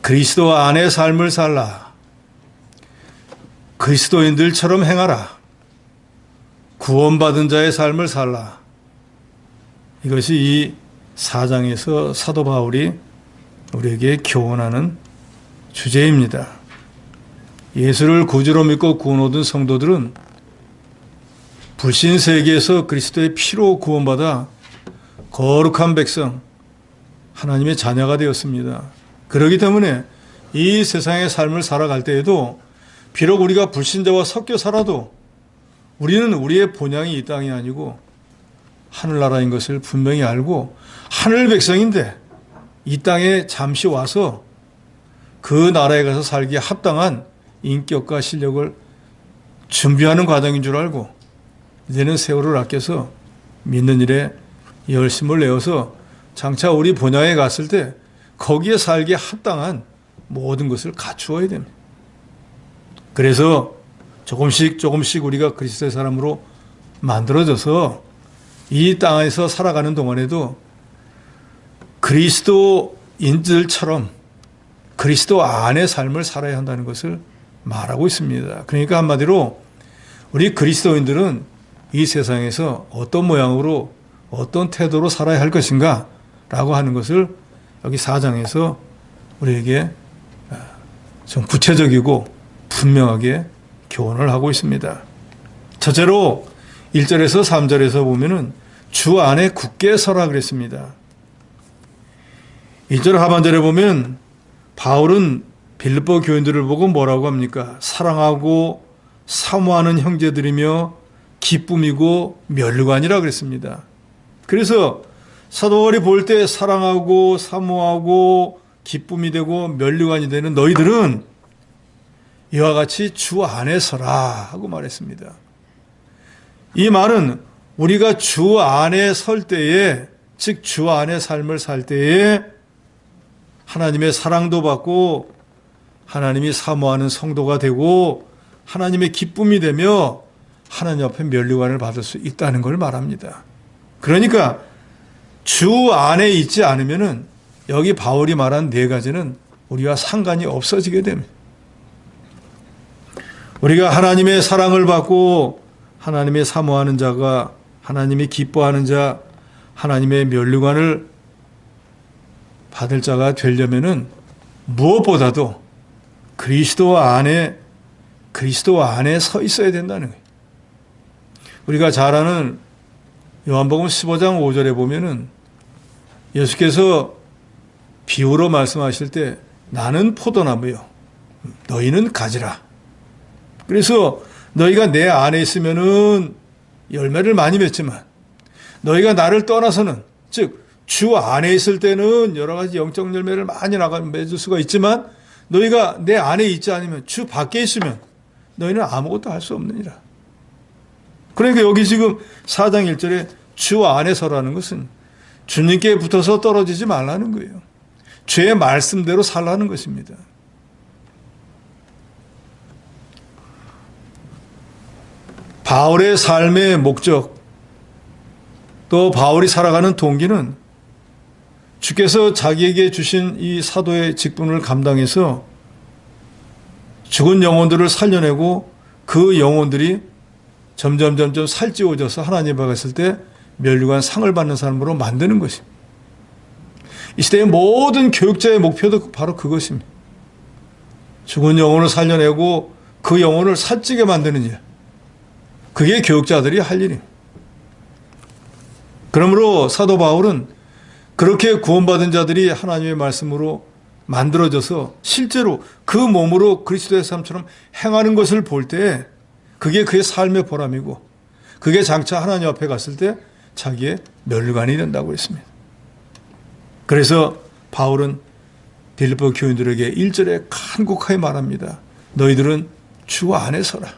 그리스도 안의 삶을 살라. 그리스도인들처럼 행하라. 구원받은 자의 삶을 살라. 이것이 이 4장에서 사도 바울이 우리에게 교훈하는 주제입니다. 예수를 구주로 믿고 구원 얻은 성도들은 불신 세계에서 그리스도의 피로 구원받아 거룩한 백성, 하나님의 자녀가 되었습니다. 그렇기 때문에 이 세상의 삶을 살아갈 때에도 비록 우리가 불신자와 섞여 살아도 우리는 우리의 본향이 이 땅이 아니고 하늘나라인 것을 분명히 알고 하늘 백성인데 이 땅에 잠시 와서 그 나라에 가서 살기에 합당한 인격과 실력을 준비하는 과정인 줄 알고 이제는 세월을 아껴서 믿는 일에 열심을 내어서 장차 우리 본향에 갔을 때 거기에 살기에 합당한 모든 것을 갖추어야 됩니다. 그래서 조금씩 우리가 그리스도의 사람으로 만들어져서 이 땅에서 살아가는 동안에도 그리스도인들처럼 그리스도 안의 삶을 살아야 한다는 것을 말하고 있습니다. 그러니까 한마디로 우리 그리스도인들은 이 세상에서 어떤 모양으로 어떤 태도로 살아야 할 것인가 라고 하는 것을 여기 4장에서 우리에게 좀 구체적이고 분명하게 교훈을 하고 있습니다. 첫째로 1절에서 3절에서 보면은 주 안에 굳게 서라 그랬습니다. 1절 하반절에 보면 바울은 빌립보 교인들을 보고 뭐라고 합니까? 사랑하고 사모하는 형제들이며 기쁨이고 면류관이라 그랬습니다. 그래서 사도 바울이 볼 때 사랑하고 사모하고 기쁨이 되고 면류관이 되는 너희들은 이와 같이 주 안에 서라 하고 말했습니다. 이 말은 우리가 주 안에 설 때에, 즉 주 안의 삶을 살 때에 하나님의 사랑도 받고 하나님이 사모하는 성도가 되고 하나님의 기쁨이 되며 하나님 앞에 면류관을 받을 수 있다는 걸 말합니다. 그러니까 주 안에 있지 않으면은 여기 바울이 말한 네 가지는 우리와 상관이 없어지게 됩니다. 우리가 하나님의 사랑을 받고 하나님의 사모하는 자가 하나님이 기뻐하는 자, 하나님의 면류관을 받을 자가 되려면은 무엇보다도 그리스도 안에 서 있어야 된다는 거예요. 우리가 잘 아는 요한복음 15장 5절에 보면은 예수께서 비유로 말씀하실 때 나는 포도나무요 너희는 가지라. 그래서 너희가 내 안에 있으면은 열매를 많이 맺지만 너희가 나를 떠나서는, 즉 주 안에 있을 때는 여러 가지 영적 열매를 많이 맺을 수가 있지만 너희가 내 안에 있지 않으면, 주 밖에 있으면 너희는 아무것도 할 수 없느니라. 그러니까 여기 지금 4장 1절에 주 안에 서라는 것은 주님께 붙어서 떨어지지 말라는 거예요. 주의 말씀대로 살라는 것입니다. 바울의 삶의 목적, 또 바울이 살아가는 동기는 주께서 자기에게 주신 이 사도의 직분을 감당해서 죽은 영혼들을 살려내고 그 영혼들이 점점 살찌워져서 하나님 앞에 갔을 때 면류관 상을 받는 사람으로 만드는 것입니다. 이 시대의 모든 교육자의 목표도 바로 그것입니다. 죽은 영혼을 살려내고 그 영혼을 살찌게 만드는 일. 그게 교육자들이 할 일입니다. 그러므로 사도 바울은 그렇게 구원받은 자들이 하나님의 말씀으로 만들어져서 실제로 그 몸으로 그리스도의 삶처럼 행하는 것을 볼 때 그게 그의 삶의 보람이고 그게 장차 하나님 앞에 갔을 때 자기의 면류관이 된다고 했습니다. 그래서 바울은 빌립보 교인들에게 1절에 간곡하게 말합니다. 너희들은 주 안에 서라.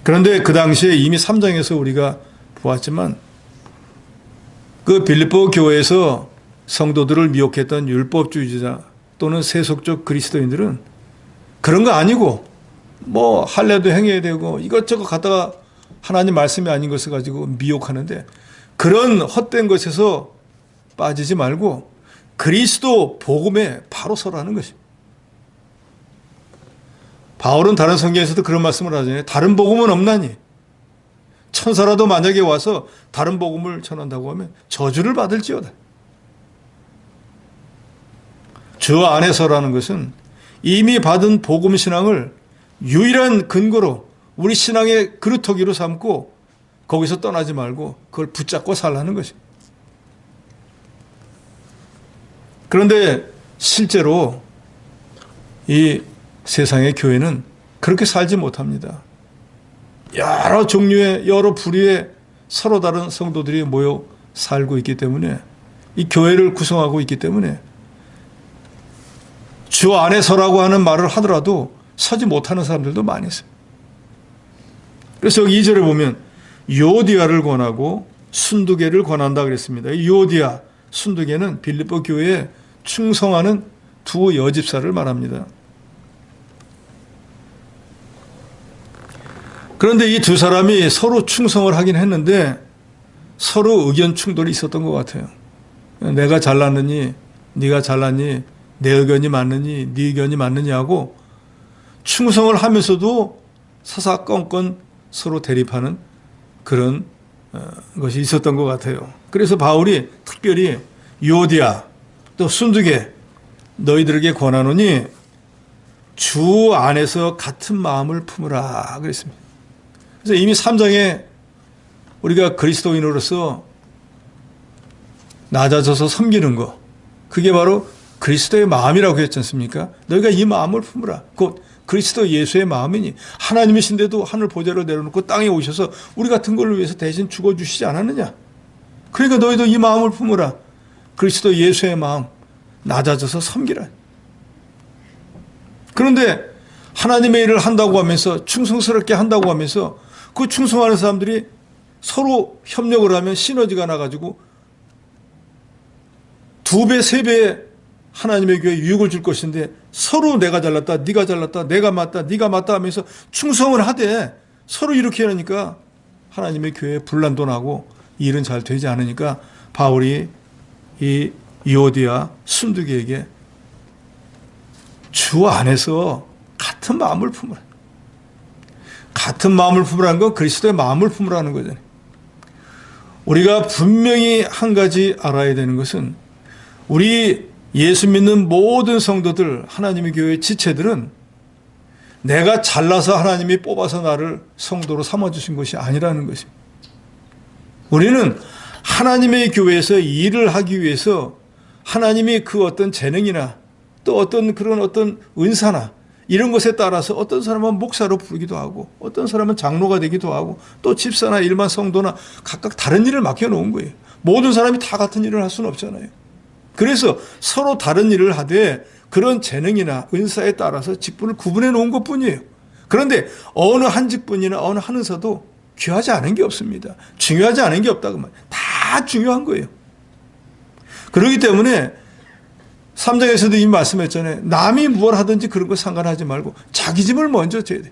그런데 그 당시에 이미 3장에서 우리가 보았지만 그 빌립보 교회에서 성도들을 미혹했던 율법주의자 또는 세속적 그리스도인들은 그런 거 아니고 뭐 할례도 행해야 되고 이것저것 갖다가 하나님 말씀이 아닌 것을 가지고 미혹하는데 그런 헛된 것에서 빠지지 말고 그리스도 복음에 바로 서라는 것입니다. 바울은 다른 성경에서도 그런 말씀을 하잖아요. 다른 복음은 없나니 천사라도 만약에 와서 다른 복음을 전한다고 하면 저주를 받을지어다. 주 안에 서라는 것은 이미 받은 복음 신앙을 유일한 근거로 우리 신앙의 그루터기로 삼고 거기서 떠나지 말고 그걸 붙잡고 살라는 것입니다. 그런데 실제로 이 세상의 교회는 그렇게 살지 못합니다. 여러 종류의 여러 부류의 서로 다른 성도들이 모여 살고 있기 때문에 이 교회를 구성하고 있기 때문에 주 안에 서라고 하는 말을 하더라도 서지 못하는 사람들도 많이 있어요. 그래서 여기 2절에 보면 유오디아를 권하고 순두개를 권한다 그랬습니다. 유오디아, 순두개는 빌립보 교회에 충성하는 두 여집사를 말합니다. 그런데 이 두 사람이 서로 충성을 하긴 했는데 서로 의견 충돌이 있었던 것 같아요. 내가 잘났느니 네가 잘났니, 내 의견이 맞느니 네 의견이 맞느냐 하고 충성을 하면서도 사사건건 서로 대립하는 그런 것이 있었던 것 같아요. 그래서 바울이 특별히 유오디아 또 순두개 너희들에게 권하노니 주 안에서 같은 마음을 품으라 그랬습니다. 그래서 이미 3장에 우리가 그리스도인으로서 낮아져서 섬기는 것, 그게 바로 그리스도의 마음이라고 했지 않습니까? 너희가 이 마음을 품으라. 곧 그리스도 예수의 마음이니 하나님이신데도 하늘 보좌로 내려놓고 땅에 오셔서 우리 같은 걸 위해서 대신 죽어주시지 않았느냐. 그러니까 너희도 이 마음을 품으라. 그리스도 예수의 마음, 낮아져서 섬기라. 그런데 하나님의 일을 한다고 하면서 충성스럽게 한다고 하면서 그 충성하는 사람들이 서로 협력을 하면 시너지가 나가지고 2배, 3배의 하나님의 교회에 유익을 줄 것인데 서로 내가 잘났다, 네가 잘났다, 내가 맞다, 네가 맞다 하면서 충성을 하되 서로 이렇게 하니까 하나님의 교회에 분란도 나고 일은 잘 되지 않으니까 바울이 이 유오디아 순두개에게 주 안에서 같은 마음을 품으라. 같은 마음을 품으라는 건 그리스도의 마음을 품으라는 거잖아요. 우리가 분명히 한 가지 알아야 되는 것은 우리 예수 믿는 모든 성도들, 하나님의 교회 지체들은 내가 잘나서 하나님이 뽑아서 나를 성도로 삼아주신 것이 아니라는 것입니다. 우리는 하나님의 교회에서 일을 하기 위해서 하나님이 그 어떤 재능이나 또 어떤 그런 어떤 은사나 이런 것에 따라서 어떤 사람은 목사로 부르기도 하고 어떤 사람은 장로가 되기도 하고 또 집사나 일반 성도나 각각 다른 일을 맡겨놓은 거예요. 모든 사람이 다 같은 일을 할 수는 없잖아요. 그래서 서로 다른 일을 하되 그런 재능이나 은사에 따라서 직분을 구분해 놓은 것뿐이에요. 그런데 어느 한 직분이나 어느 한 은사도 귀하지 않은 게 없습니다. 중요하지 않은 게 없다고 말해요. 다 중요한 거예요. 그렇기 때문에 3장에서도 이미 말씀했잖아요. 남이 무엇 하든지 그런 거 상관하지 말고 자기 짐을 먼저 져야 돼.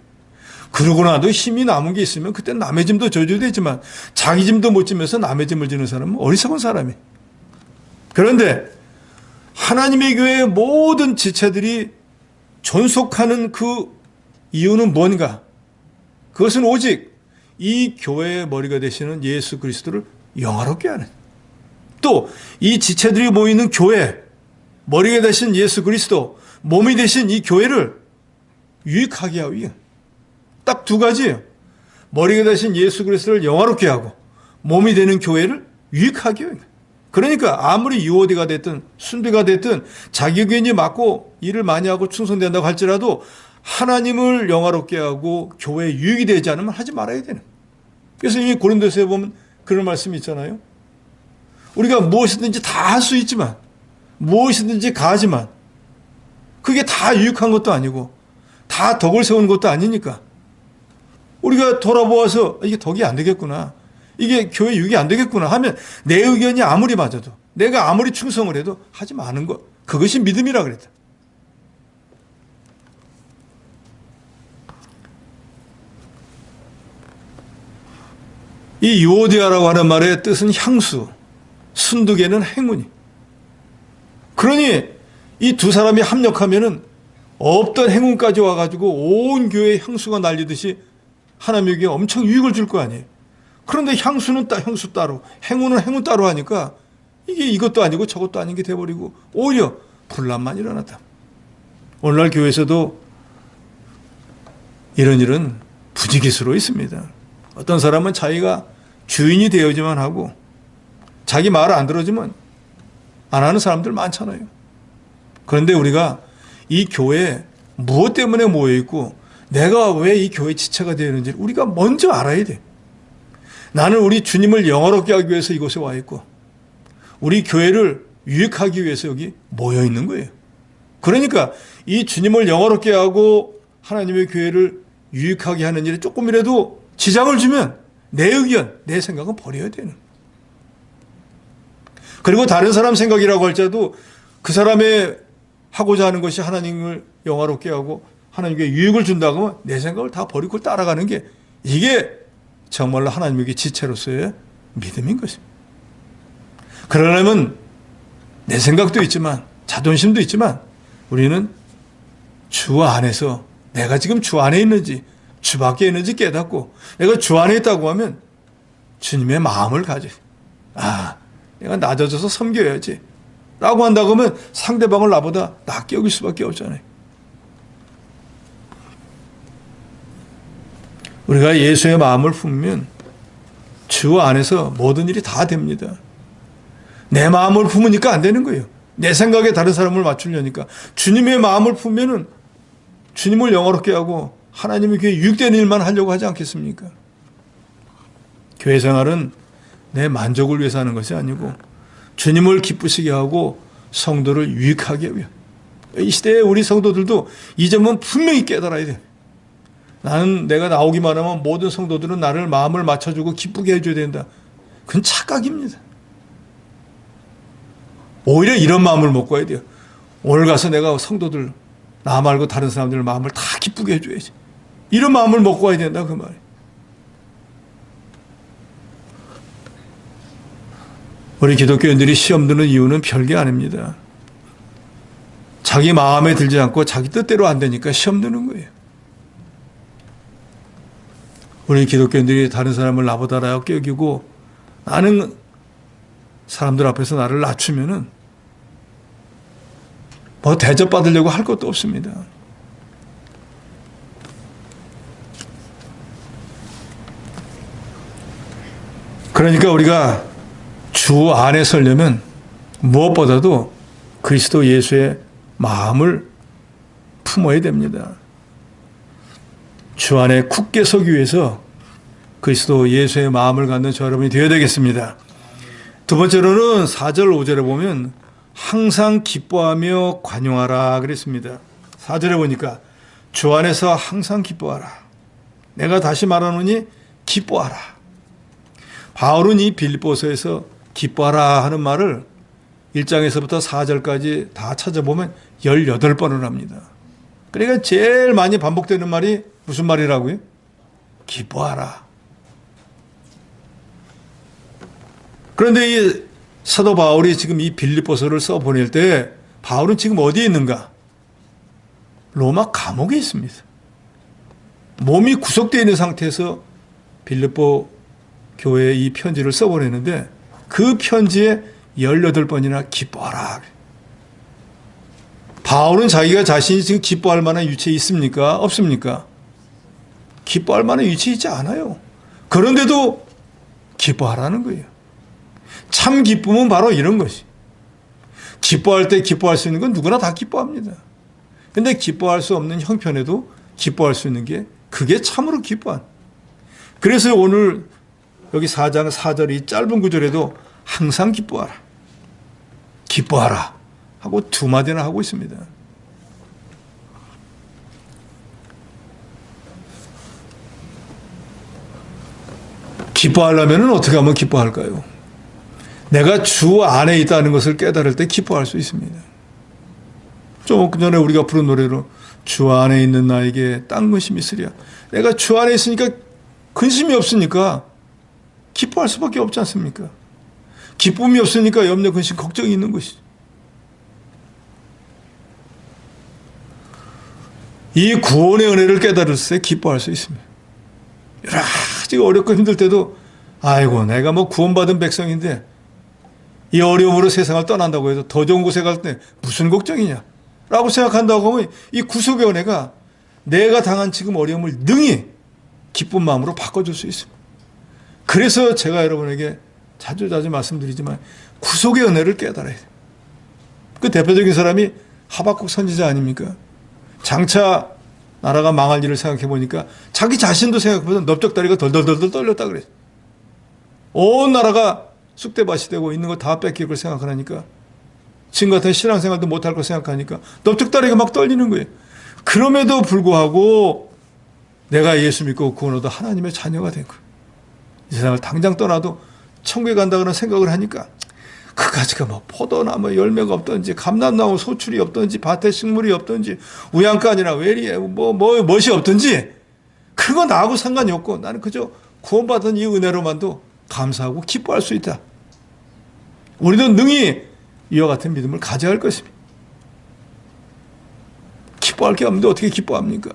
그러고 나도 힘이 남은 게 있으면 그때 남의 짐도 져줘야 되지만 자기 짐도 못 지면서 남의 짐을 지는 사람은 어리석은 사람이에요. 그런데 하나님의 교회의 모든 지체들이 존속하는 그 이유는 뭔가? 그것은 오직 이 교회의 머리가 되시는 예수 그리스도를 영화롭게 하는, 또 이 지체들이 모이는 교회 머리가 되신 예수 그리스도, 몸이 되신 이 교회를 유익하게 하기 위해 딱 두 가지예요. 머리가 되신 예수 그리스도를 영화롭게 하고 몸이 되는 교회를 유익하게 하기 위해. 그러니까 아무리 유오디가 됐든 순비가 됐든 자기 의견이 맞고 일을 많이 하고 충성된다고 할지라도 하나님을 영화롭게 하고 교회에 유익이 되지 않으면 하지 말아야 되는. 그래서 이미 고린도서에 보면 그런 말씀이 있잖아요. 우리가 무엇이든지 다 할 수 있지만 무엇이든지 가하지만 그게 다 유익한 것도 아니고 다 덕을 세우는 것도 아니니까 우리가 돌아보아서 이게 덕이 안 되겠구나, 이게 교회 유익이 안 되겠구나 하면 내 의견이 아무리 맞아도 내가 아무리 충성을 해도 하지 마는 것, 그것이 믿음이라 그랬다. 이 유오디아라고 하는 말의 뜻은 향수, 순두개는 행운이. 그러니 이 두 사람이 합력하면은 없던 행운까지 와가지고 온 교회에 향수가 날리듯이 하나님에게 엄청 유익을 줄 거 아니에요. 그런데 향수는 향수 따로, 행운은 행운 따로 하니까 이게 이것도 아니고 저것도 아닌 게 돼버리고 오히려 분란만 일어났다. 오늘날 교회에서도 이런 일은 부지기수로 있습니다. 어떤 사람은 자기가 주인이 되어야지만 하고 자기 말을 안 들어주면 안 하는 사람들 많잖아요. 그런데 우리가 이 교회에 무엇 때문에 모여있고 내가 왜 이 교회 지체가 되는지 우리가 먼저 알아야 돼. 나는 우리 주님을 영화롭게 하기 위해서 이곳에 와 있고 우리 교회를 유익하기 위해서 여기 모여 있는 거예요. 그러니까 이 주님을 영화롭게 하고 하나님의 교회를 유익하게 하는 일에 조금이라도 지장을 주면 내 의견, 내 생각은 버려야 되는. 그리고 다른 사람 생각이라고 할지라도 그 사람의 하고자 하는 것이 하나님을 영화롭게 하고 하나님께 유익을 준다고 하면 내 생각을 다 버리고 따라가는 게 이게 정말로 하나님에게 지체로서의 믿음인 것입니다. 그러려면 내 생각도 있지만 자존심도 있지만 우리는 주 안에서 내가 지금 주 안에 있는지 주 밖에 있는지 깨닫고 내가 주 안에 있다고 하면 주님의 마음을 가져. 내가 낮아져서 섬겨야지 라고 한다고 하면 상대방을 나보다 낮게 여길 수밖에 없잖아요. 우리가 예수의 마음을 품으면 주 안에서 모든 일이 다 됩니다. 내 마음을 품으니까 안 되는 거예요. 내 생각에 다른 사람을 맞추려니까. 주님의 마음을 품으면 주님을 영화롭게 하고 하나님의 교회에 유익되는 일만 하려고 하지 않겠습니까? 교회 생활은 내 만족을 위해서 하는 것이 아니고 주님을 기쁘시게 하고 성도를 유익하게 하고요. 이 시대에 우리 성도들도 이 점은 분명히 깨달아야 돼요. 나는 내가 나오기만 하면 모든 성도들은 나를 마음을 맞춰주고 기쁘게 해줘야 된다. 그건 착각입니다. 오히려 이런 마음을 먹고 가야 돼요. 오늘 가서 내가 성도들 나 말고 다른 사람들 마음을 다 기쁘게 해줘야지. 이런 마음을 먹고 가야 된다 그 말이에요. 우리 기독교인들이 시험 드는 이유는 별게 아닙니다. 자기 마음에 들지 않고 자기 뜻대로 안 되니까 시험 드는 거예요. 우리 기독교인들이 다른 사람을 나보다 낮게 여기고 나는 사람들 앞에서 나를 낮추면은 뭐 대접받으려고 할 것도 없습니다. 그러니까 우리가 주 안에 서려면 무엇보다도 그리스도 예수의 마음을 품어야 됩니다. 주 안에 굳게 서기 위해서 그리스도 예수의 마음을 갖는 저 여러분이 되어야 되겠습니다. 두 번째로는 4절 5절에 보면 항상 기뻐하며 관용하라 그랬습니다. 4절에 보니까 주 안에서 항상 기뻐하라. 내가 다시 말하노니 기뻐하라. 바울은 이 빌립보서에서 기뻐하라 하는 말을 1장에서부터 4절까지 다 찾아보면 18번을 합니다. 그러니까 제일 많이 반복되는 말이 무슨 말이라고요? 기뻐하라. 그런데 이 사도 바울이 지금 이 빌립보서를 써보낼 때 바울은 지금 어디에 있는가? 로마 감옥에 있습니다. 몸이 구속되어 있는 상태에서 빌립보 교회에 이 편지를 써보내는데 그 편지에 18번이나 기뻐하라. 바울은 자기가 자신이 지금 기뻐할 만한 위치에 있습니까? 없습니까? 기뻐할 만한 위치에 있지 않아요. 그런데도 기뻐하라는 거예요. 참 기쁨은 바로 이런 것이. 기뻐할 때 기뻐할 수 있는 건 누구나 다 기뻐합니다. 근데 기뻐할 수 없는 형편에도 기뻐할 수 있는 게 그게 참으로 기뻐한. 그래서 오늘 여기 4장 4절 이 짧은 구절에도 항상 기뻐하라. 기뻐하라 하고 두 마디나 하고 있습니다. 기뻐하려면 어떻게 하면 기뻐할까요? 내가 주 안에 있다는 것을 깨달을 때 기뻐할 수 있습니다. 좀 전에 우리가 부른 노래로 주 안에 있는 나에게 딴 근심이 있으랴. 내가 주 안에 있으니까 근심이 없으니까 기뻐할 수밖에 없지 않습니까? 기쁨이 없으니까 염려, 근심, 걱정이 있는 것이죠. 이 구원의 은혜를 깨달을 때 기뻐할 수 있습니다. 여러 가지 어렵고 힘들 때도 아이고 내가 뭐 구원받은 백성인데 이 어려움으로 세상을 떠난다고 해도 더 좋은 곳에 갈 때 무슨 걱정이냐 라고 생각한다고 하면 이 구속의 은혜가 내가 당한 지금 어려움을 능히 기쁜 마음으로 바꿔줄 수 있습니다. 그래서 제가 여러분에게 자주자주 말씀드리지만 구속의 은혜를 깨달아야 돼요. 그 대표적인 사람이 하박국 선지자 아닙니까? 장차 나라가 망할 일을 생각해 보니까 자기 자신도 생각해보면 넓적다리가 덜덜덜 떨렸다 그래요. 온 나라가 쑥대밭이 되고 있는 거 다 뺏길 걸 생각하니까 지금 같은 신앙생활도 못할 걸 생각하니까 넓적다리가 막 떨리는 거예요. 그럼에도 불구하고 내가 예수 믿고 구원 얻어 하나님의 자녀가 된 거예요. 이 세상을 당장 떠나도 천국에 간다는 생각을 하니까 그가지가 뭐 포도나 뭐 열매가 없던지 감람나무 소출이 없던지 밭에 식물이 없던지 우양간이나 외리에 멋이 없던지 그거 나하고 상관이 없고 나는 그저 구원받은 이 은혜로만도 감사하고 기뻐할 수 있다. 우리도 능히 이와 같은 믿음을 가져야 할 것입니다. 기뻐할 게 없는데 어떻게 기뻐합니까?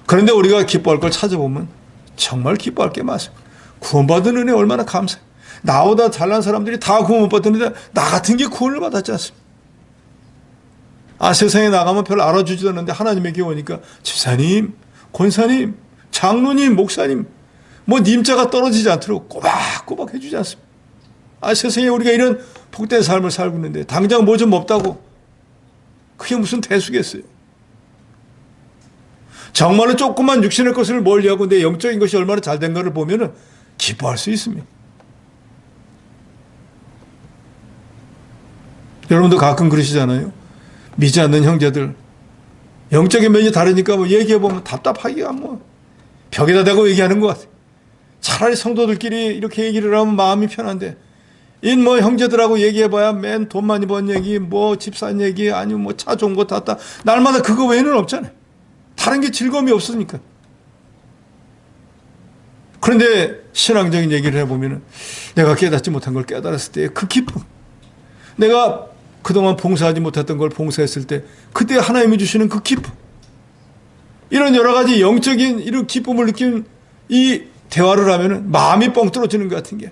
그런데 우리가 기뻐할 걸 찾아보면 정말 기뻐할 게 많습니다. 구원받은 은혜 얼마나 감사해요. 나보다 잘난 사람들이 다 구원 못 받았는데 나 같은 게 구원을 받았지 않습니까? 세상에 나가면 별로 알아주지도 않는데 하나님에게 오니까 집사님, 권사님, 장로님, 목사님 뭐 님자가 떨어지지 않도록 꼬박꼬박 해주지 않습니까? 세상에 우리가 이런 복된 삶을 살고 있는데 당장 뭐 좀 없다고 그게 무슨 대수겠어요? 정말로 조그만 육신의 것을 멀리하고 내 영적인 것이 얼마나 잘된 것을 보면 기뻐할 수 있습니다. 여러분도 가끔 그러시잖아요. 믿지 않는 형제들 영적인 면이 다르니까 뭐 얘기해보면 답답하기가 뭐 벽에다 대고 얘기하는 것 같아요. 차라리 성도들끼리 이렇게 얘기를 하면 마음이 편한데 뭐 형제들하고 얘기해봐야 맨 돈 많이 번 얘기 뭐 집 산 얘기 아니면 뭐 차 좋은 거 탔다 날마다 그거 외에는 없잖아요. 다른 게 즐거움이 없으니까. 그런데 신앙적인 얘기를 해보면 내가 깨닫지 못한 걸 깨달았을 때의 그 기쁨, 내가 그동안 봉사하지 못했던 걸 봉사했을 때 그때 하나님이 주시는 그 기쁨, 이런 여러 가지 영적인 이런 기쁨을 느끼는 이 대화를 하면 마음이 뻥 뚫어지는 것 같은 게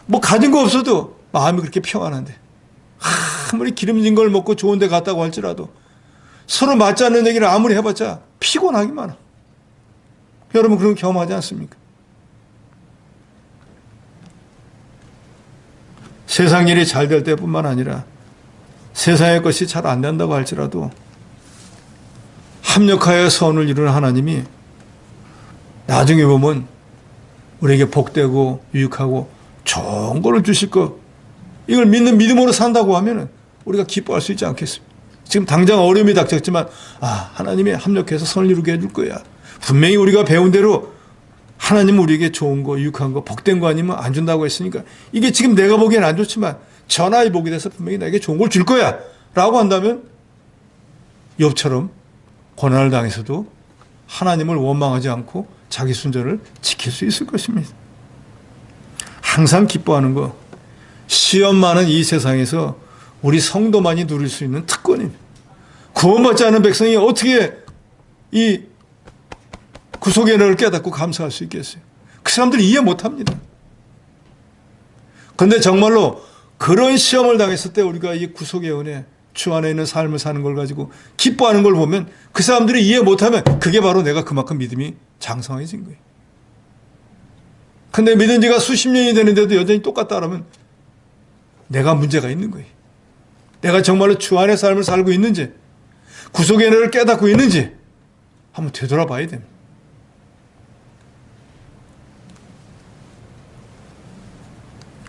뭐 가진 거 없어도 마음이 그렇게 평안한데 아무리 기름진 걸 먹고 좋은 데 갔다고 할지라도 서로 맞지 않는 얘기를 아무리 해봤자 피곤하기만 하고. 여러분 그런 거 경험하지 않습니까? 세상 일이 잘 될 때뿐만 아니라 세상의 것이 잘 안 된다고 할지라도 합력하여 선을 이루는 하나님이 나중에 보면 우리에게 복되고 유익하고 좋은 거를 주실 거, 이걸 믿는 믿음으로 산다고 하면 우리가 기뻐할 수 있지 않겠습니까? 지금 당장 어려움이 닥쳤지만 하나님이 합력해서 선을 이루게 해줄 거야. 분명히 우리가 배운 대로 하나님은 우리에게 좋은 거, 유익한 거, 복된 거 아니면 안 준다고 했으니까 이게 지금 내가 보기엔 안 좋지만 전하의 복이 돼서 분명히 나에게 좋은 걸 줄 거야 라고 한다면 욥처럼 고난을 당해서도 하나님을 원망하지 않고 자기 순전을 지킬 수 있을 것입니다. 항상 기뻐하는 거, 시험 많은 이 세상에서 우리 성도만이 누릴 수 있는 특권입니다. 구원받지 않은 백성이 어떻게 이 구속의 은혜를 깨닫고 감사할 수 있겠어요? 그 사람들이 이해 못합니다. 그런데 정말로 그런 시험을 당했을 때 우리가 이 구속의 은혜, 주 안에 있는 삶을 사는 걸 가지고 기뻐하는 걸 보면 그 사람들이 이해 못하면 그게 바로 내가 그만큼 믿음이 장성해진 거예요. 근데 믿은 지가 수십 년이 되는데도 여전히 똑같다 그러면 내가 문제가 있는 거예요. 내가 정말로 주 안의 삶을 살고 있는지, 구속의 은혜를 깨닫고 있는지 한번 되돌아봐야 됩니다.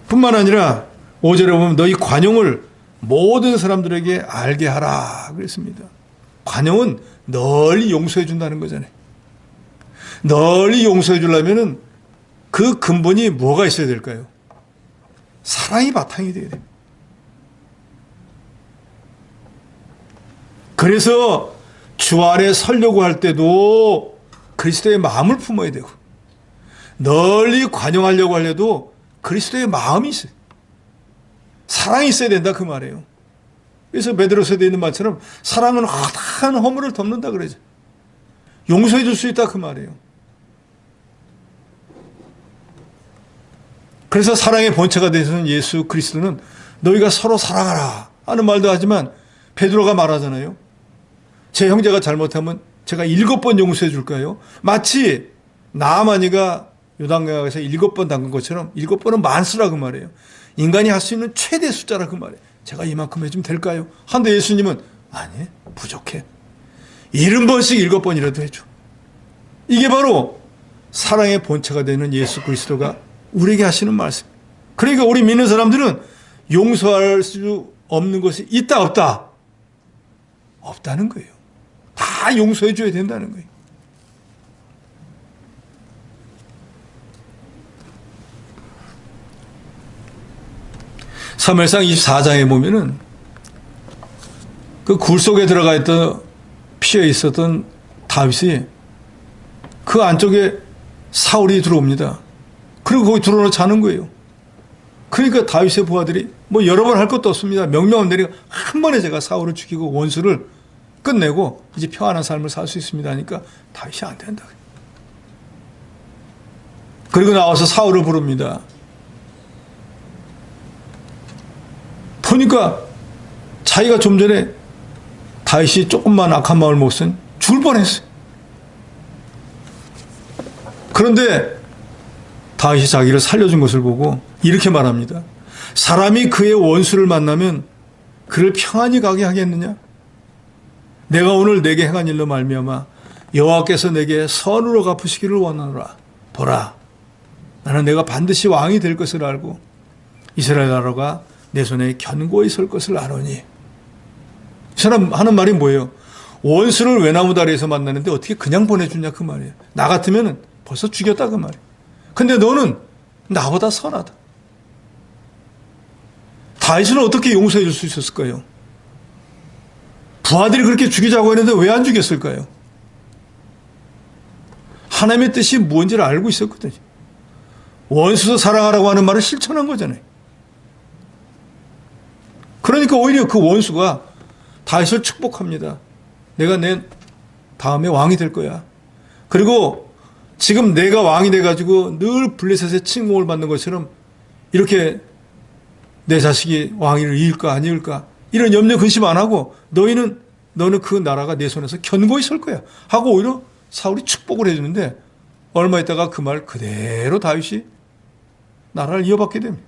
뿐만 아니라 5절에 보면 너희 관용을 모든 사람들에게 알게 하라 그랬습니다. 관용은 널리 용서해 준다는 거잖아요. 널리 용서해 주려면 그 근본이 뭐가 있어야 될까요? 사랑이 바탕이 돼야 됩니다. 그래서 주 안에 서려고 할 때도 그리스도의 마음을 품어야 되고, 널리 관용하려고 하려도 그리스도의 마음이 있어요. 사랑이 있어야 된다 그 말이에요. 그래서 베드로서에 있는 말처럼 사랑은 헛한 허물을 덮는다 그러죠. 용서해 줄 수 있다 그 말이에요. 그래서 사랑의 본체가 되시는 예수 그리스도는 너희가 서로 사랑하라 하는 말도 하지만 베드로가 말하잖아요. 제 형제가 잘못하면 제가 7번 용서해 줄까요? 마치 나아만이가 요단강에서 7번 담근 것처럼 7번은 만수라 그 말이에요. 인간이 할 수 있는 최대 숫자라 그 말이에요. 제가 이만큼 해주면 될까요? 한데 예수님은 아니 부족해. 70번씩 7번이라도 해줘. 이게 바로 사랑의 본체가 되는 예수 그리스도가 우리에게 하시는 말씀. 그러니까 우리 믿는 사람들은 용서할 수 없는 것이 있다 없다? 없다는 거예요. 다 용서해 줘야 된다는 거예요. 사무엘상 24장에 보면은 그 굴 속에 들어가 있던 피해 있었던 다윗이 그 안쪽에 사울이 들어옵니다. 그리고 거기 들어오러 자는 거예요. 그러니까 다윗의 부하들이 뭐 여러 번 할 것도 없습니다. 명령을 내리고 한 번에 제가 사울을 죽이고 원수를 끝내고 이제 평안한 삶을 살 수 있습니다 하니까 다윗이 안 된다. 그리고 나와서 사울을 부릅니다. 보니까 자기가 좀 전에 다윗이 조금만 악한 마음을 먹었으면 죽을 뻔했어요. 그런데 다윗이 자기를 살려준 것을 보고 이렇게 말합니다. 사람이 그의 원수를 만나면 그를 평안히 가게 하겠느냐? 내가 오늘 내게 행한 일로 말미암아 여호와께서 내게 선으로 갚으시기를 원하노라. 보라, 나는 내가 반드시 왕이 될 것을 알고 이스라엘 나라가 내 손에 견고히 설 것을 아노니. 이 사람 하는 말이 뭐예요? 원수를 외나무 다리에서 만나는데 어떻게 그냥 보내주냐 그 말이에요. 나 같으면 벌써 죽였다 그 말이에요. 근데 너는 나보다 선하다. 다윗은 어떻게 용서해 줄 수 있었을까요? 부하들이 그렇게 죽이자고 했는데 왜 안 죽였을까요? 하나님의 뜻이 뭔지를 알고 있었거든요. 원수도 사랑하라고 하는 말을 실천한 거잖아요. 그러니까 오히려 그 원수가 다윗을 축복합니다. 내가 내 다음에 왕이 될 거야. 그리고 지금 내가 왕이 돼가지고 늘 블레셋의 칭송을 받는 것처럼 이렇게 내 자식이 왕위를 이을까 안 이을까 이런 염려 근심 안 하고 너는 그 나라가 내 손에서 견고히 설 거야 하고 오히려 사울이 축복을 해주는데 얼마 있다가 그 말 그대로 다윗이 나라를 이어받게 됩니다.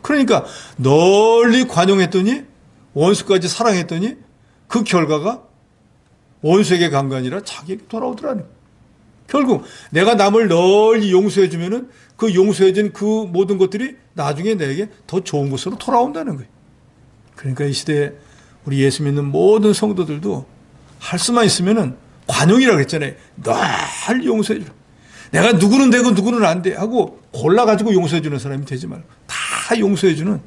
그러니까 널리 관용했더니 원수까지 사랑했더니 그 결과가 원수에게 간 게 아니라 자기에게 돌아오더라는 거예요. 결국 내가 남을 널리 용서해주면은 그 용서해준 그 모든 것들이 나중에 내게 더 좋은 것으로 돌아온다는 거예요. 그러니까 이 시대에 우리 예수 믿는 모든 성도들도 할 수만 있으면은 관용이라고 했잖아요. 널리 용서해주라. 내가 누구는 되고 누구는 안 돼 하고 골라가지고 용서해주는 사람이 되지 말고 다 용서해주는.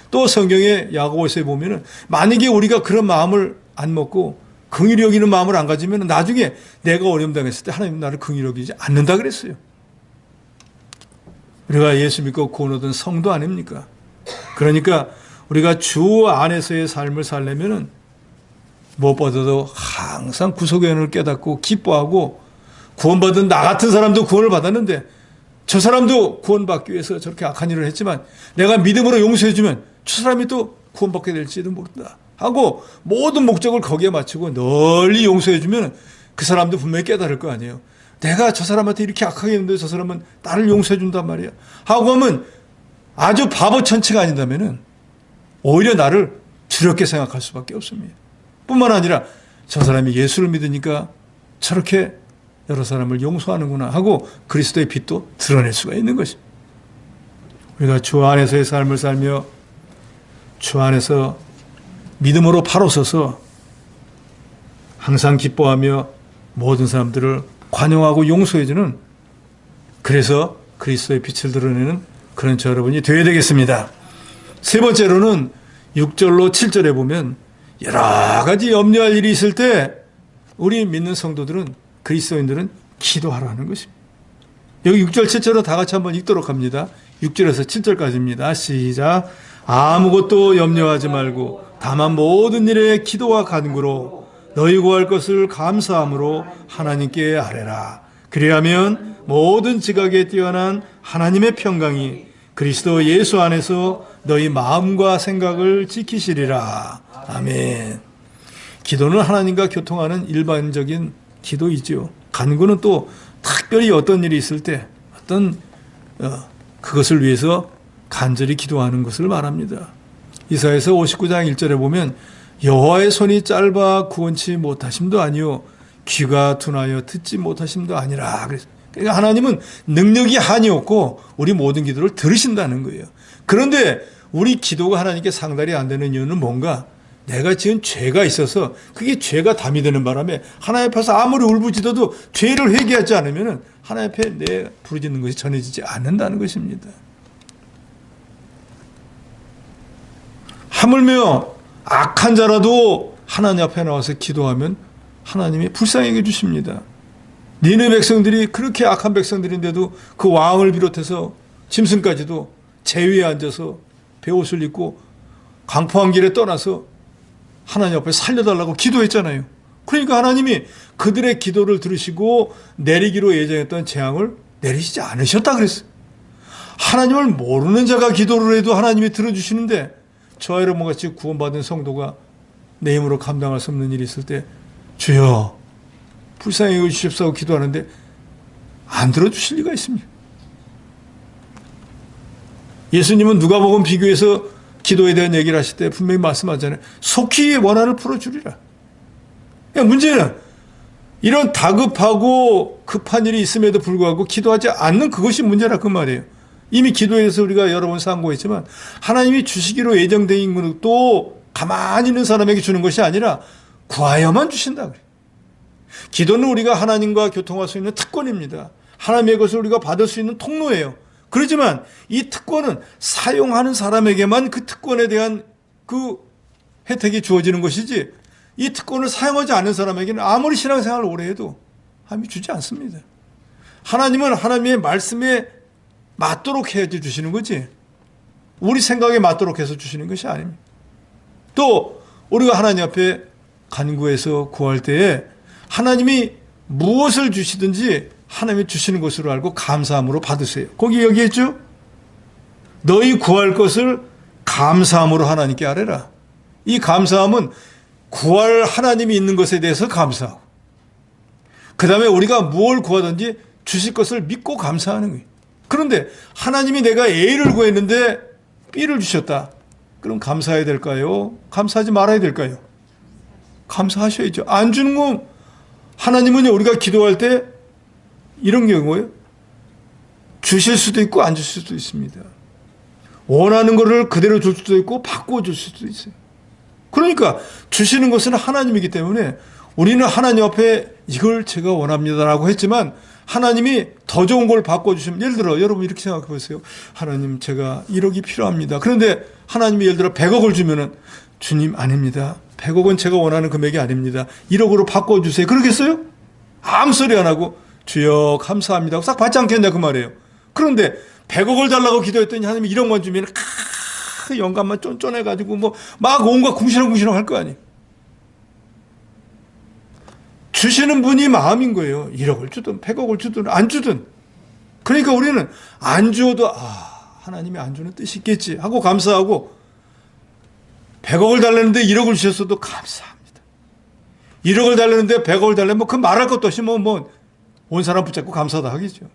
또 성경의 야고보서에 보면은 만약에 우리가 그런 마음을 안 먹고 긍휼히 여기는 마음을 안 가지면 나중에 내가 어려움 당했을 때 하나님 나를 긍휼히 여기지 않는다 그랬어요. 우리가 예수 믿고 구원 얻은 성도 아닙니까? 그러니까 우리가 주 안에서의 삶을 살려면은 무엇보다도 항상 구속의 은혜를 깨닫고 기뻐하고 구원받은 나 같은 사람도 구원을 받았는데 저 사람도 구원받기 위해서 저렇게 악한 일을 했지만 내가 믿음으로 용서해주면 저 사람이 또 구원받게 될지도 모른다 하고 모든 목적을 거기에 맞추고 널리 용서해주면 그 사람도 분명히 깨달을 거 아니에요. 내가 저 사람한테 이렇게 악하게 했는데 저 사람은 나를 용서해준단 말이야 하고 하면 아주 바보천치가 아닌다면은 오히려 나를 두렵게 생각할 수밖에 없습니다. 뿐만 아니라 저 사람이 예수를 믿으니까 저렇게 여러 사람을 용서하는구나 하고 그리스도의 빛도 드러낼 수가 있는 것입니다. 우리가 주 안에서의 삶을 살며 주 안에서 믿음으로 바로 서서 항상 기뻐하며 모든 사람들을 관용하고 용서해주는, 그래서 그리스도의 빛을 드러내는 그런 저 여러분이 되어야 되겠습니다. 세 번째로는 6절로 7절에 보면 여러 가지 염려할 일이 있을 때 우리 믿는 성도들은, 그리스도인들은 기도하라는 것입니다. 여기 6절 7절로 다 같이 한번 읽도록 합니다. 6절에서 7절까지입니다. 시작. 아무것도 염려하지 말고 다만 모든 일에 기도와 간구로 너희 구할 것을 감사함으로 하나님께 아뢰라. 그리하면 모든 지각에 뛰어난 하나님의 평강이 그리스도 예수 안에서 너희 마음과 생각을 지키시리라. 아멘. 기도는 하나님과 교통하는 일반적인 기도이죠. 간구는 또 특별히 어떤 일이 있을 때 그것을 위해서 간절히 기도하는 것을 말합니다. 이사야서 59장 1절에 보면 여호와의 손이 짧아 구원치 못하심도 아니요 귀가 둔하여 듣지 못하심도 아니라. 그러니까 하나님은 능력이 한이 없고 우리 모든 기도를 들으신다는 거예요. 그런데 우리 기도가 하나님께 상달이 안 되는 이유는 뭔가? 내가 지은 죄가 있어서 그게 죄가 담이 되는 바람에 하나님 앞에서 아무리 울부짖어도 죄를 회개하지 않으면 하나님 앞에 내 부르짖는 것이 전해지지 않는다는 것입니다. 하물며 악한 자라도 하나님 앞에 나와서 기도하면 하나님이 불쌍히 여겨 주십니다. 니네 백성들이 그렇게 악한 백성들인데도 그 왕을 비롯해서 짐승까지도 제위에 앉아서 베옷을 입고 강포한 길에 떠나서 하나님 앞에 살려달라고 기도했잖아요. 그러니까 하나님이 그들의 기도를 들으시고 내리기로 예정했던 재앙을 내리시지 않으셨다 그랬어요. 하나님을 모르는 자가 기도를 해도 하나님이 들어주시는데 저와 여러분같이 구원받은 성도가 내 힘으로 감당할 수 없는 일이 있을 때 주여 불쌍히 여기주십사고 기도하는데 안 들어주실 리가 있습니까? 예수님은 누가복음 비교해서 기도에 대한 얘기를 하실 때 분명히 말씀하잖아요. 속히 원한을 풀어주리라. 그러니까 문제는 이런 다급하고 급한 일이 있음에도 불구하고 기도하지 않는 그것이 문제라 그 말이에요. 이미 기도에 대해서 우리가 여러 번 상고했지만 하나님이 주시기로 예정된 것도 가만히 있는 사람에게 주는 것이 아니라 구하여만 주신다 그래요. 기도는 우리가 하나님과 교통할 수 있는 특권입니다. 하나님의 것을 우리가 받을 수 있는 통로예요. 그렇지만 이 특권은 사용하는 사람에게만 그 특권에 대한 그 혜택이 주어지는 것이지 이 특권을 사용하지 않는 사람에게는 아무리 신앙생활을 오래 해도 하나님이 주지 않습니다. 하나님은 하나님의 말씀에 맞도록 해야지 주시는 거지 우리 생각에 맞도록 해서 주시는 것이 아닙니다. 또 우리가 하나님 앞에 간구해서 구할 때에 하나님이 무엇을 주시든지 하나님이 주시는 것으로 알고 감사함으로 받으세요. 거기 얘기했죠? 너희 구할 것을 감사함으로 하나님께 아뢰라. 이 감사함은 구할 하나님이 있는 것에 대해서 감사하고 그 다음에 우리가 무엇을 구하든지 주실 것을 믿고 감사하는 거예요. 그런데 하나님이 내가 A를 구했는데 B를 주셨다. 그럼 감사해야 될까요? 감사하지 말아야 될까요? 감사하셔야죠. 안 주는 건 하나님은 우리가 기도할 때 이런 경우에요. 주실 수도 있고 안 주실 수도 있습니다. 원하는 것을 그대로 줄 수도 있고 바꿔줄 수도 있어요. 그러니까 주시는 것은 하나님이기 때문에 우리는 하나님 앞에 이걸 제가 원합니다라고 했지만 하나님이 더 좋은 걸 바꿔주시면 예를 들어 여러분 이렇게 생각해 보세요. 하나님 제가 1억이 필요합니다. 그런데 하나님이 예를 들어 100억을 주면은 주님 아닙니다. 100억은 제가 원하는 금액이 아닙니다. 1억으로 바꿔주세요. 그러겠어요? 아무 소리 안 하고 주여 감사합니다. 싹 받지 않겠냐 그 말이에요. 그런데 100억을 달라고 기도했더니 하나님이 1억만 주면 영감만 쫀쫀해가지고 뭐 막 온갖 궁시렁궁시렁 할 거 아니에요. 주시는 분이 마음인 거예요. 1억을 주든 100억을 주든 안 주든. 그러니까 우리는 안 주어도 하나님이 안 주는 뜻이 있겠지 하고 감사하고 100억을 달라는데 1억을 주셨어도 감사합니다. 1억을 달라는데 100억을 달라면 그 말할 것도 없이 온 사람 붙잡고 감사도 하겠죠.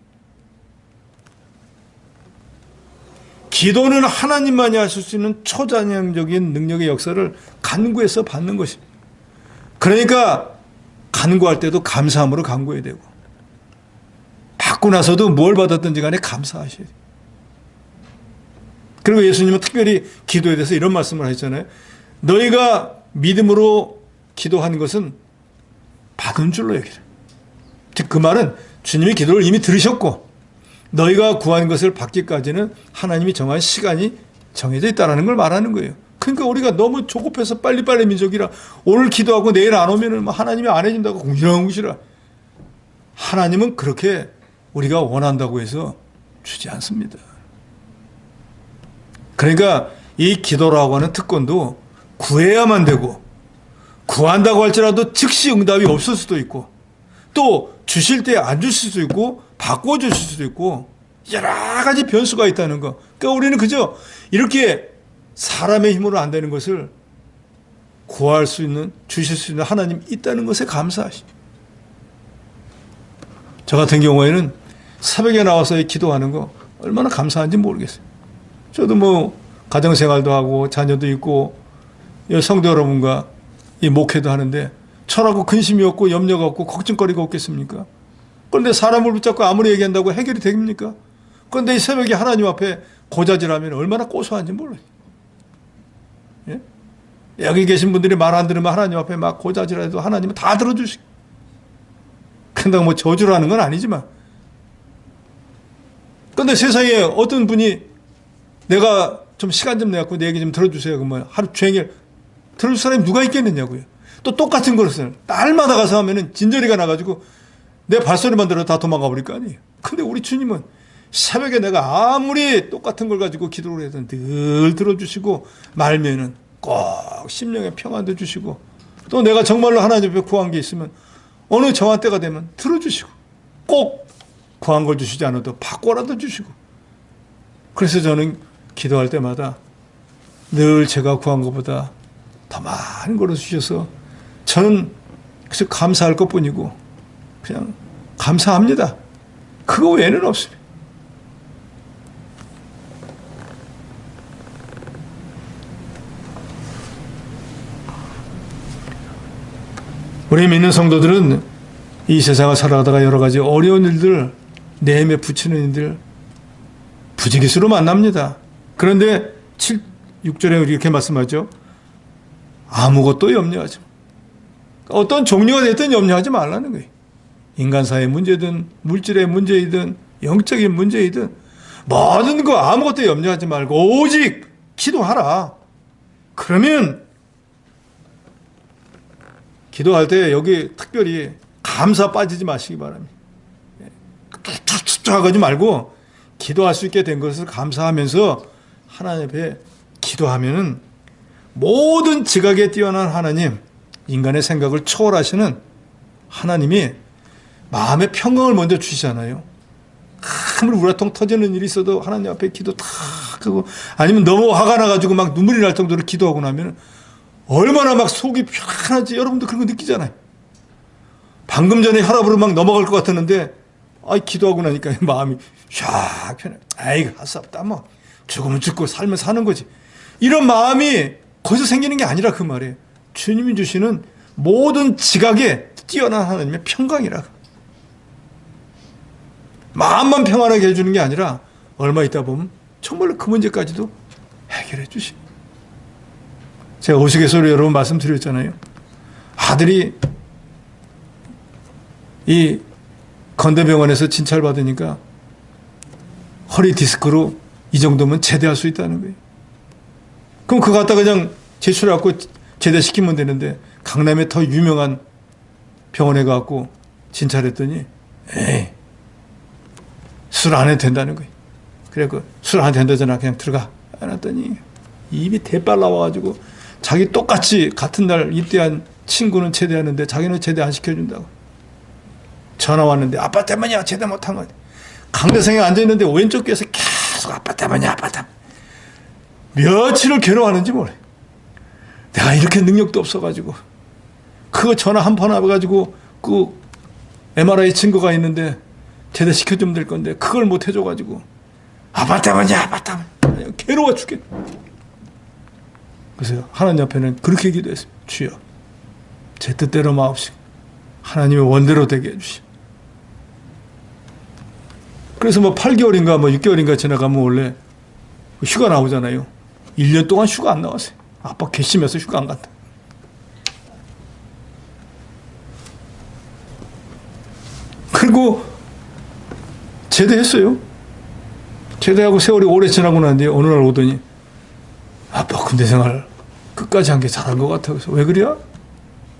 기도는 하나님만이 하실 수 있는 초자연적인 능력의 역사를 간구해서 받는 것입니다. 그러니까 간구할 때도 감사함으로 간구해야 되고 받고 나서도 뭘 받았든지 간에 감사하셔야 돼요. 그리고 예수님은 특별히 기도에 대해서 이런 말씀을 하셨잖아요. 너희가 믿음으로 기도하는 것은 받은 줄로 여기라. 즉 그 말은 주님이 기도를 이미 들으셨고 너희가 구하는 것을 받기까지는 하나님이 정한 시간이 정해져 있다는 걸 말하는 거예요. 그러니까 우리가 너무 조급해서 빨리빨리 민족이라 오늘 기도하고 내일 안 오면은 하나님이 안 해준다고 궁시렁궁시렁. 하나님은 그렇게 우리가 원한다고 해서 주지 않습니다. 그러니까 이 기도라고 하는 특권도 구해야만 되고 구한다고 할지라도 즉시 응답이 없을 수도 있고, 또 주실 때 안 주실 수도 있고, 바꿔 주실 수도 있고, 여러 가지 변수가 있다는 거. 그러니까 우리는 그저 이렇게 사람의 힘으로 안 되는 것을 구할 수 있는, 주실 수 있는 하나님 있다는 것에 감사하시죠. 저 같은 경우에는 새벽에 나와서 기도하는 거 얼마나 감사한지 모르겠어요. 저도 뭐 가정생활도 하고 자녀도 있고 성도 여러분과 이 목회도 하는데 철하고 근심이 없고 염려가 없고 걱정거리가 없겠습니까? 그런데 사람을 붙잡고 아무리 얘기한다고 해결이 됩니까? 그런데 이 새벽에 하나님 앞에 고자질하면 얼마나 고소한지 몰라요. 예? 여기 계신 분들이 말 안 들으면 하나님 앞에 막 고자질해도 하나님은 다 들어주시고, 그런다고 뭐 저주를 하는 건 아니지만, 그런데 세상에 어떤 분이 내가 좀 시간 좀 내갖고 내 얘기 좀 들어주세요. 그러면 하루 종일 들을 사람이 누가 있겠느냐고요. 또 똑같은 것을 날마다 가서 하면은 진저리가 나가지고 내 발소리만 들어도 다 도망가 버릴 거 아니에요. 근데 우리 주님은 새벽에 내가 아무리 똑같은 걸 가지고 기도를 해도 늘 들어주시고, 말면은 꼭 심령의 평안도 주시고, 또 내가 정말로 하나님 앞에 구한 게 있으면 어느 정한 때가 되면 들어주시고, 꼭 구한 걸 주시지 않아도 바꿔라도 주시고. 그래서 저는 기도할 때마다 늘 제가 구한 것보다 더 많은 걸 주셔서 저는 그래서 감사할 것뿐이고 그냥 감사합니다. 그거 외에는 없습니다. 우리 믿는 성도들은 이 세상을 살아가다가 여러 가지 어려운 일들, 내음에 붙이는 일들 부지기수로 만납니다. 그런데 6절에 이렇게 말씀하죠. 아무것도 염려하지 마. 어떤 종류가 됐든 염려하지 말라는 거예요. 인간사의 문제든 물질의 문제이든 영적인 문제이든 모든 거 아무것도 염려하지 말고 오직 기도하라. 그러면 기도할 때 여기 특별히 감사 빠지지 마시기 바랍니다. 툭툭툭 하지 말고 기도할 수 있게 된 것을 감사하면서 하나님 앞에 기도하면은 모든 지각에 뛰어난 하나님, 인간의 생각을 초월하시는 하나님이 마음의 평강을 먼저 주시잖아요. 아무리 우라통 터지는 일이 있어도 하나님 앞에 기도 탁 하고, 아니면 너무 화가 나가지고 막 눈물이 날 정도로 기도하고 나면 얼마나 막 속이 편하지. 여러분도 그런 거 느끼잖아요. 방금 전에 혈압으로 막 넘어갈 것 같았는데 기도하고 나니까 마음이 샥 편해. 아이고 할 수 없다. 뭐 죽으면 죽고 살면 사는 거지. 이런 마음이 거기서 생기는 게 아니라 그 말이에요. 주님이 주시는 모든 지각에 뛰어난 하나님의 평강이라. 마음만 평안하게 해주는 게 아니라 얼마 있다 보면 정말로 그 문제까지도 해결해 주시. 제가 우스갯소리로 여러분 말씀드렸잖아요. 아들이 이 건대병원에서 진찰받으니까 허리 디스크로 이 정도면 제대할 수 있다는 거예요. 그럼 그거 갖다 그냥 제출해갖고 제대시키면 되는데, 강남에 더 유명한 병원에 가갖고 진찰했더니 에이, 술 안 해도 된다는 거예요. 그래, 술 안 해도 된다잖아. 그냥 들어가. 해놨더니 입이 대빨 나와가지고 자기 똑같이 같은 날 입대한 친구는 제대하는데 자기는 제대 안 시켜준다고. 전화 왔는데 아빠 때문이야. 제대 못한 거지. 강대상에 앉아있는데 왼쪽 귀에서 계속 아빠 때문이야. 아빠 때문에. 며칠을 괴로워하는지 몰라요. 내가 이렇게 능력도 없어가지고 그거 전화 한 번 해가지고 그 MRI 증거가 있는데 제대시켜주면 될 건데 그걸 못 해줘가지고 아빠 때문이야. 아빠 때문에. 괴로워 죽겠네. 그래서 하나님 앞에는 그렇게 기도했습니다. 주여, 제 뜻대로 마옵시고 하나님의 원대로 되게 해주시오. 그래서 뭐 8개월인가 뭐 6개월인가 지나가면 원래 휴가 나오잖아요. 1년 동안 휴가 안 나왔어요. 아빠 괘씸해서 휴가 안 간다. 그리고 제대했어요. 제대하고 세월이 오래 지나고 난 뒤에 어느 날 오더니 아빠 군대 생활 끝까지 한 게 잘한 것 같아. 그래서 왜 그래요?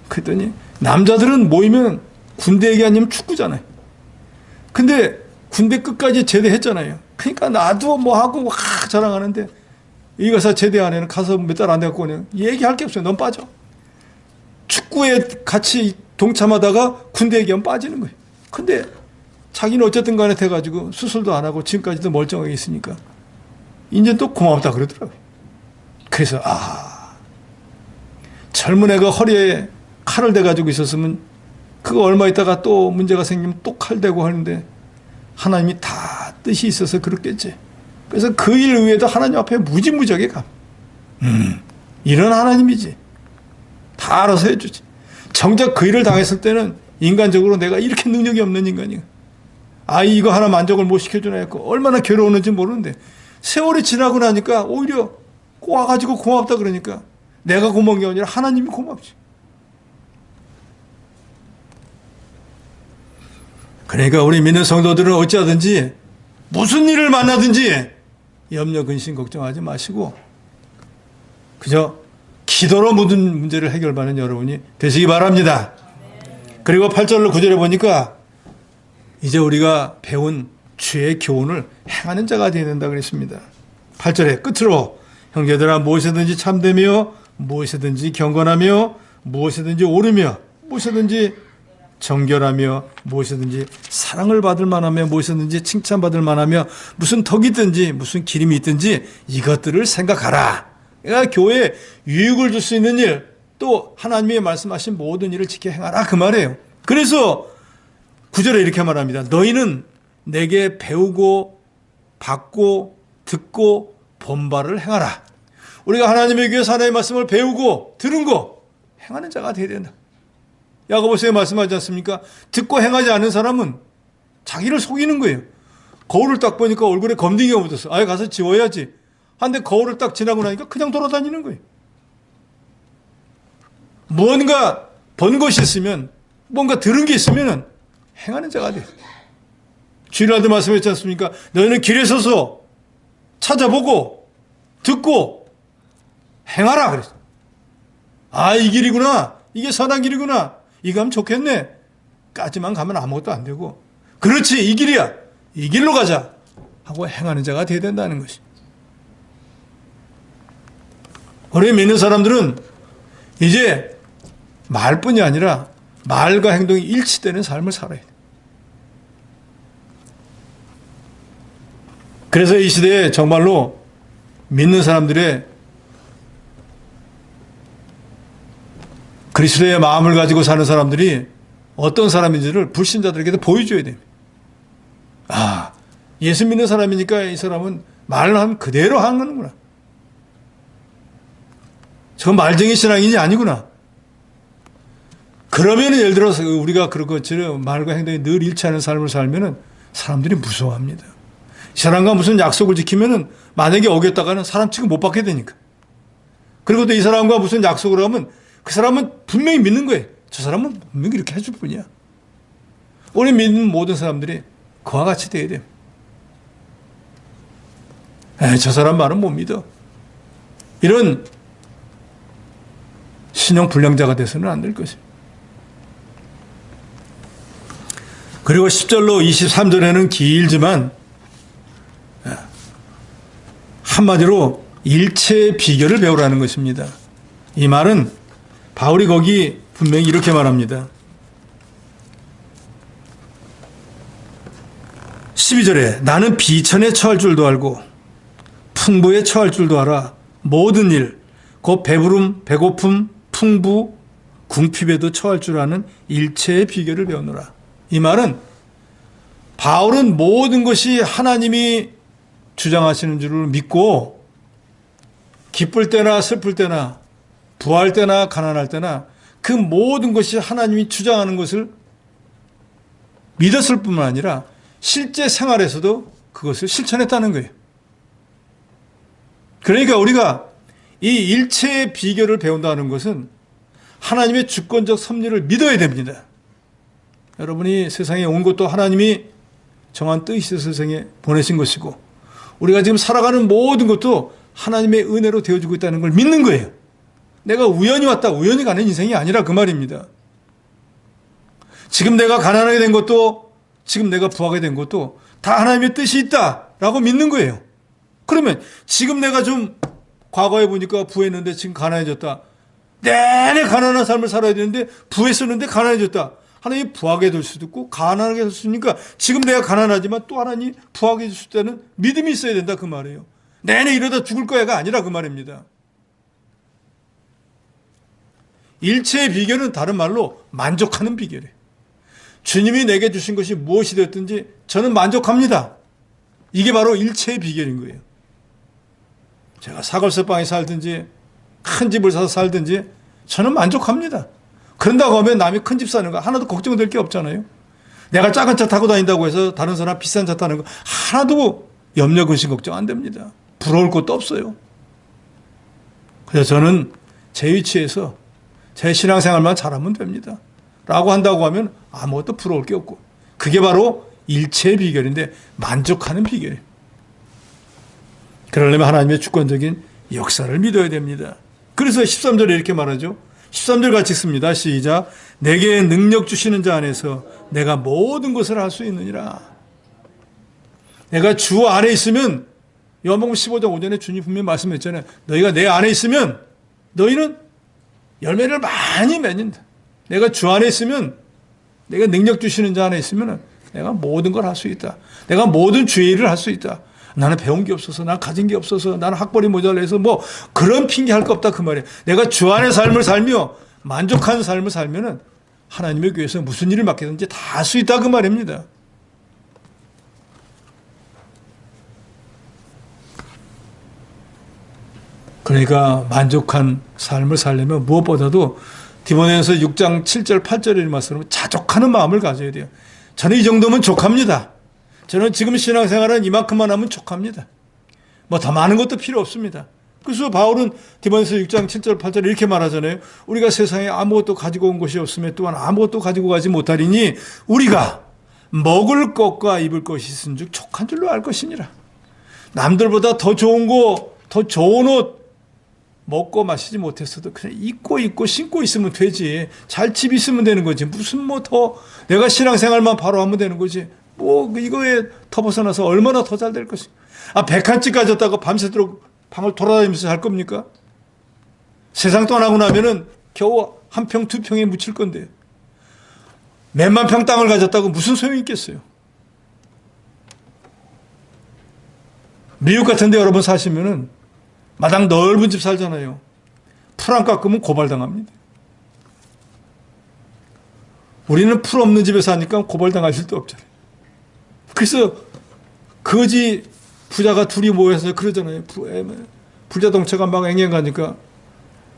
그랬더니 남자들은 모이면 군대 얘기 아니면 축구잖아요. 근데 군대 끝까지 제대했잖아요. 그러니까 나도 뭐 하고 자랑하는데 이 가서 제대 안에는 가서 몇 달 안 돼갖고 그냥 얘기할 게 없어요. 넌 빠져. 축구에 같이 동참하다가 군대 얘기하면 빠지는 거예요. 근데 자기는 어쨌든 간에 돼가지고 수술도 안 하고 지금까지도 멀쩡하게 있으니까 이제 또 고맙다 그러더라고요. 그래서 젊은 애가 허리에 칼을 대가지고 있었으면 그거 얼마 있다가 또 문제가 생기면 또 칼 대고 하는데 하나님이 다 뜻이 있어서 그렇겠지. 그래서 그 일 위에도 하나님 앞에 무지무지하게 가. 이런 하나님이지. 다 알아서 해주지. 정작 그 일을 당했을 때는 인간적으로 내가 이렇게 능력이 없는 인간이야. 아이 이거 하나 만족을 못 시켜주나 했고 얼마나 괴로웠는지 모르는데 세월이 지나고 나니까 오히려 와가지고 고맙다 그러니까 내가 고마운 게 아니라 하나님이 고맙지. 그러니까 우리 믿는 성도들은 어찌하든지 무슨 일을 만나든지 염려, 근심, 걱정하지 마시고 그저 기도로 모든 문제를 해결받는 여러분이 되시기 바랍니다. 그리고 8절로 9절에 보니까 이제 우리가 배운 주의 교훈을 행하는 자가 되어야 된다 그랬습니다. 8절에 끝으로 형제들아 무엇이든지 참되며 무엇이든지 경건하며 무엇이든지 옳으며 무엇이든지 정결하며 무엇이든지 사랑을 받을 만하며 무엇이든지 칭찬받을 만하며 무슨 덕이 있든지 무슨 기림이 있든지 이것들을 생각하라. 그러니까 교회에 유익을 줄 수 있는 일, 또 하나님이 말씀하신 모든 일을 지켜 행하라 그 말이에요. 그래서 9절에 이렇게 말합니다. 너희는 내게 배우고 받고 듣고 본바를 행하라. 우리가 하나님의 교회에서 하나님의 말씀을 배우고 들은 거 행하는 자가 되어야 된다. 야고보서에 말씀하지 않습니까? 듣고 행하지 않는 사람은 자기를 속이는 거예요. 거울을 딱 보니까 얼굴에 검둥이가 묻었어. 아예 가서 지워야지. 한데 거울을 딱 지나고 나니까 그냥 돌아다니는 거예요. 뭔가 본 것이 있으면 뭔가 들은 게 있으면 행하는 자가 돼. 주일날도 말씀했지 않습니까? 너희는 길에 서서 찾아보고 듣고 행하라 그랬어. 이 길이구나. 이게 선한 길이구나. 이거 하면 좋겠네. 까지만 가면 아무것도 안 되고 그렇지 이 길이야. 이 길로 가자 하고 행하는 자가 되어야 된다는 것이. 우리 믿는 사람들은 이제 말뿐이 아니라 말과 행동이 일치되는 삶을 살아야 돼. 그래서 이 시대에 정말로 믿는 사람들의 그리스도의 마음을 가지고 사는 사람들이 어떤 사람인지를 불신자들에게도 보여줘야 됩니다. 예수 믿는 사람이니까 이 사람은 말을 하면 그대로 하는구나. 저건 말쟁이 신앙인이 아니구나. 그러면 예를 들어서 우리가 그런 것처럼 말과 행동이 늘 일치하는 삶을 살면은 사람들이 무서워합니다. 이 사람과 무슨 약속을 지키면은 만약에 어겼다가는 사람 취급 못 받게 되니까. 그리고 또 이 사람과 무슨 약속을 하면 그 사람은 분명히 믿는 거예요. 저 사람은 분명히 이렇게 해줄 뿐이야. 우리 믿는 모든 사람들이 그와 같이 돼야 돼요. 저 사람 말은 못 믿어. 이런 신용 불량자가 돼서는 안 될 것이에요. 그리고 10절로 23절에는 길지만 한마디로 일체의 비결을 배우라는 것입니다. 이 말은 바울이 거기 분명히 이렇게 말합니다. 12절에 나는 비천에 처할 줄도 알고 풍부에 처할 줄도 알아. 모든 일, 곧 배부름, 배고픔, 풍부, 궁핍에도 처할 줄 아는 일체의 비결을 배우노라. 이 말은 바울은 모든 것이 하나님이 주장하시는 줄을 믿고 기쁠 때나 슬플 때나 부할 때나 가난할 때나 그 모든 것이 하나님이 주장하는 것을 믿었을 뿐만 아니라 실제 생활에서도 그것을 실천했다는 거예요. 그러니까 우리가 이 일체의 비결을 배운다는 것은 하나님의 주권적 섭리를 믿어야 됩니다. 여러분이 세상에 온 것도 하나님이 정한 뜻이 세상에 보내신 것이고 우리가 지금 살아가는 모든 것도 하나님의 은혜로 되어주고 있다는 걸 믿는 거예요. 내가 우연히 왔다 우연히 가는 인생이 아니라 그 말입니다. 지금 내가 가난하게 된 것도 지금 내가 부하게 된 것도 다 하나님의 뜻이 있다라고 믿는 거예요. 그러면 지금 내가 좀 과거에 보니까 부했는데 지금 가난해졌다. 내내 가난한 삶을 살아야 되는데 부했었는데 가난해졌다. 하나님이 부하게 될 수도 있고 가난하게 될 수 있으니까 지금 내가 가난하지만 또 하나님 부하게 해줄 수 있다는 믿음이 있어야 된다 그 말이에요. 내내 이러다 죽을 거야가 아니라 그 말입니다. 일체의 비결은 다른 말로 만족하는 비결이에요. 주님이 내게 주신 것이 무엇이 됐든지 저는 만족합니다. 이게 바로 일체의 비결인 거예요. 제가 사골세방에 살든지 큰 집을 사서 살든지 저는 만족합니다. 그런다고 하면 남이 큰 집 사는 거 하나도 걱정될 게 없잖아요. 내가 작은 차 타고 다닌다고 해서 다른 사람 비싼 차 타는 거 하나도 염려 근심 걱정 안 됩니다. 부러울 것도 없어요. 그래서 저는 제 위치에서 제 신앙생활만 잘하면 됩니다. 라고 한다고 하면 아무것도 부러울 게 없고 그게 바로 일체의 비결인데 만족하는 비결이에요. 그러려면 하나님의 주권적인 역사를 믿어야 됩니다. 그래서 13절에 이렇게 말하죠. 13절 같이 씁니다. 시작. 내게 능력 주시는 자 안에서 내가 모든 것을 할 수 있느니라. 내가 주 안에 있으면 요한복음 15장 5절에 주님 분명히 말씀했잖아요. 너희가 내 안에 있으면 너희는 열매를 많이 맺는다. 내가 주 안에 있으면 내가 능력 주시는 자 안에 있으면 내가 모든 걸 할 수 있다. 내가 모든 주의 일을 할 수 있다. 나는 배운 게 없어서, 나는 가진 게 없어서, 나는 학벌이 모자라서 뭐 그런 핑계 할 거 없다 그 말이에요. 내가 주 안의 삶을 살며 만족하는 삶을 살면은 하나님의 교회에서 무슨 일을 맡기든지 다 할 수 있다 그 말입니다. 그러니까 만족한 삶을 살려면 무엇보다도 디모데전서 6장 7절 8절의 말씀으로 자족하는 마음을 가져야 돼요. 저는 이 정도면 족합니다. 저는 지금 신앙생활은 이만큼만 하면 족합니다. 뭐 더 많은 것도 필요 없습니다. 그래서 바울은 디모데전서 6장 7절 8절 이렇게 말하잖아요. 우리가 세상에 아무것도 가지고 온 것이 없으며 또한 아무것도 가지고 가지 못하리니 우리가 먹을 것과 입을 것이 있은즉 족한 줄로 알 것이니라. 남들보다 더 좋은 거, 더 좋은 옷 먹고 마시지 못했어도 그냥 입고 신고 있으면 되지. 잘 집 있으면 되는 거지. 무슨 뭐 더 내가 신앙생활만 바로 하면 되는 거지. 뭐 이거에 더 벗어나서 얼마나 더 잘 될 것이. 아, 101집 가졌다고 밤새도록 방을 돌아다니면서 할 겁니까? 세상 떠나고 나면은 겨우 한 평, 두 평에 묻힐 건데 몇만 평 땅을 가졌다고 무슨 소용이 있겠어요? 미국 같은 데 여러분 사시면은 마당 넓은 집 살잖아요. 풀 안 깎으면 고발당합니다. 우리는 풀 없는 집에 사니까 고발당할 일도 없잖아요. 그래서 거지 부자가 둘이 모여서 그러잖아요. 부자동체가 막 앵앵 가니까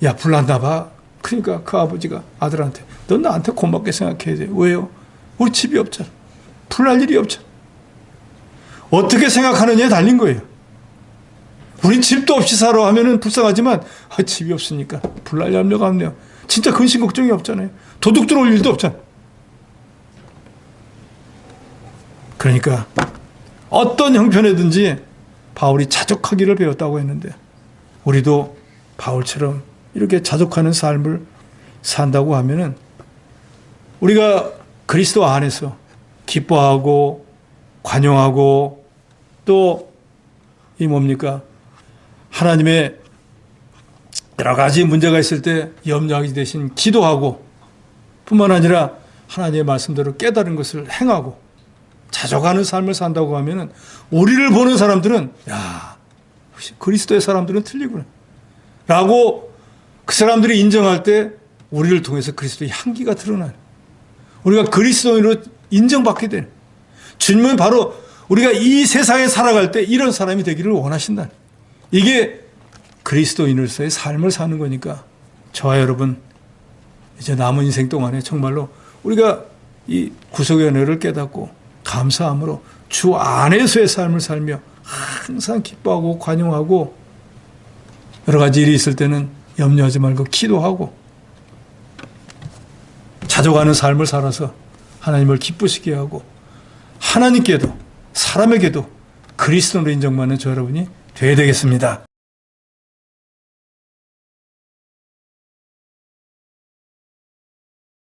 야, 불났나 봐. 그러니까 그 아버지가 아들한테 넌 나한테 고맙게 생각해야 돼. 왜요? 우리 집이 없잖아. 불날 일이 없잖아. 어떻게 생각하느냐에 달린 거예요. 우리 집도 없이 살아 하면은 불쌍하지만 집이 없으니까 불날 염려가 없네요. 진짜 근심 걱정이 없잖아요. 도둑 들어올 일도 없잖아요. 그러니까 어떤 형편이든지 바울이 자족하기를 배웠다고 했는데 우리도 바울처럼 이렇게 자족하는 삶을 산다고 하면은 우리가 그리스도 안에서 기뻐하고 관용하고 또 이 뭡니까? 하나님의 여러 가지 문제가 있을 때 염려하기 대신 기도하고 뿐만 아니라 하나님의 말씀대로 깨달은 것을 행하고 자족하는 삶을 산다고 하면은 우리를 보는 사람들은 야, 그리스도의 사람들은 틀리구나 라고 그 사람들이 인정할 때 우리를 통해서 그리스도의 향기가 드러나요. 우리가 그리스도인으로 인정받게 되는. 주님은 바로 우리가 이 세상에 살아갈 때 이런 사람이 되기를 원하신다. 이게 그리스도인으로서의 삶을 사는 거니까 저와 여러분 이제 남은 인생 동안에 정말로 우리가 이 구속의 은혜를 깨닫고 감사함으로 주 안에서의 삶을 살며 항상 기뻐하고 관용하고 여러 가지 일이 있을 때는 염려하지 말고 기도하고 자족하는 삶을 살아서 하나님을 기쁘시게 하고 하나님께도 사람에게도 그리스도로 인정받는 저 여러분이 되어야 되겠습니다.